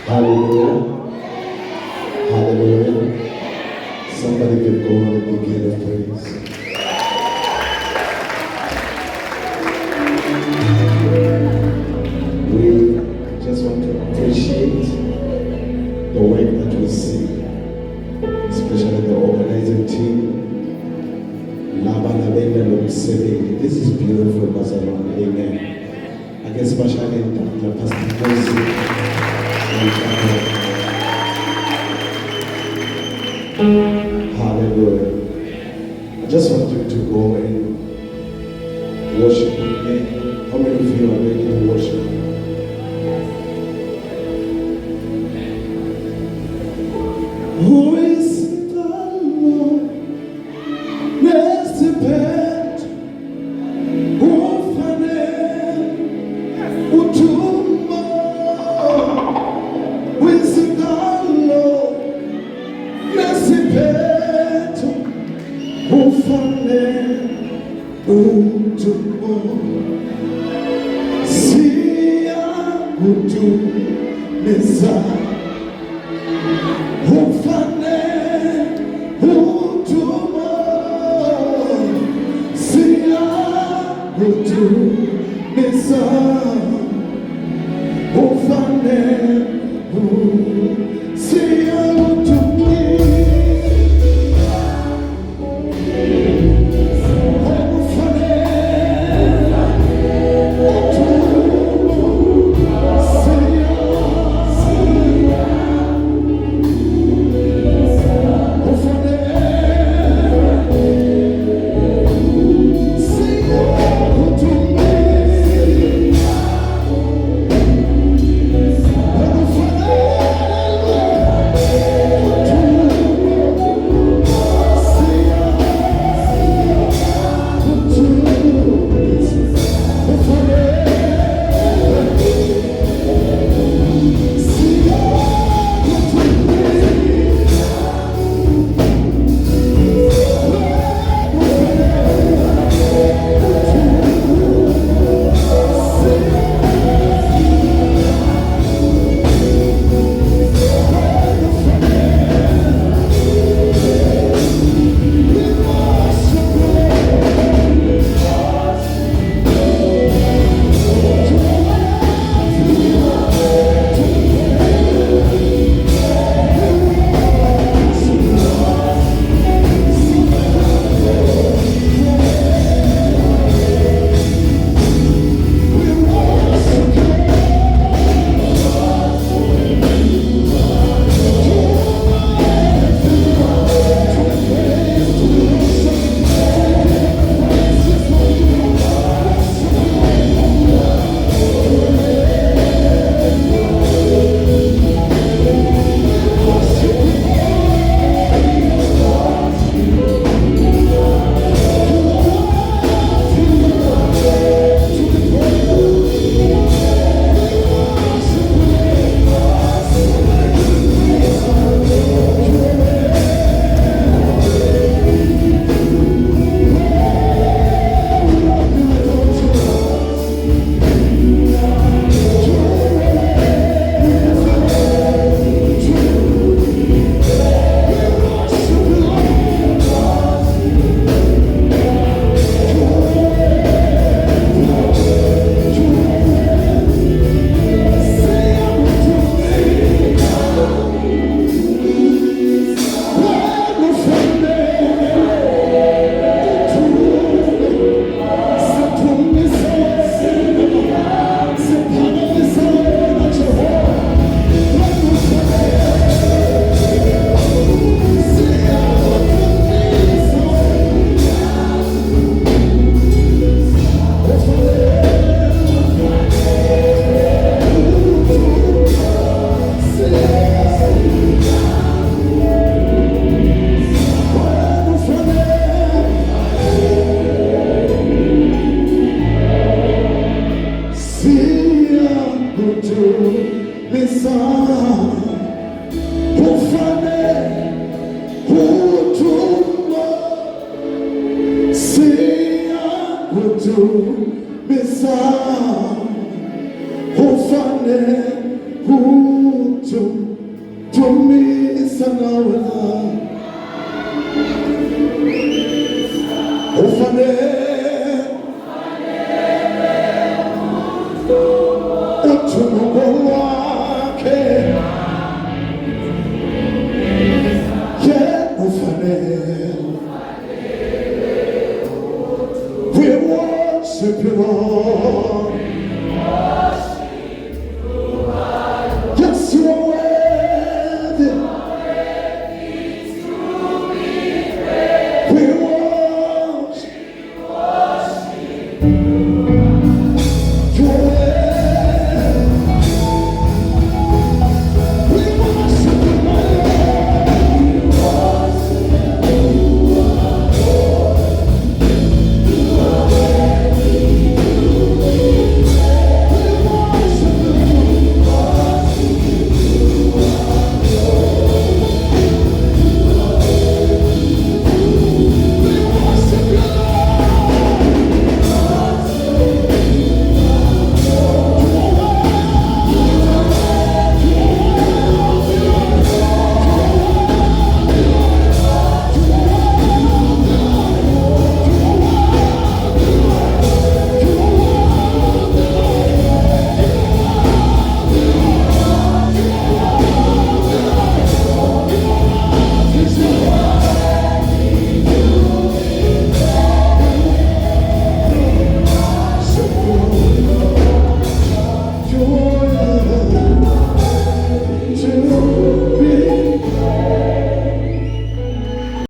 Hallelujah. Hallelujah. Somebody give God a big hand of praise. We just want to appreciate the work that we see, especially the organizing team. This is beautiful, Barcelona. Amen. I guess especially the Pastor Moses. Hallelujah. I just want you to go and worship with me. How many of you are ready to worship? Who is the Lord? Mercy pet. Who fanet? Who tumba? Who is the Lord? Mercy pet. Who fanet? Who tumba? Sia who tumba. Who fanet? Who tumba? Sia who tumba. Who fanet? Who sia who tumba. misa hufane hutum tumisa na wala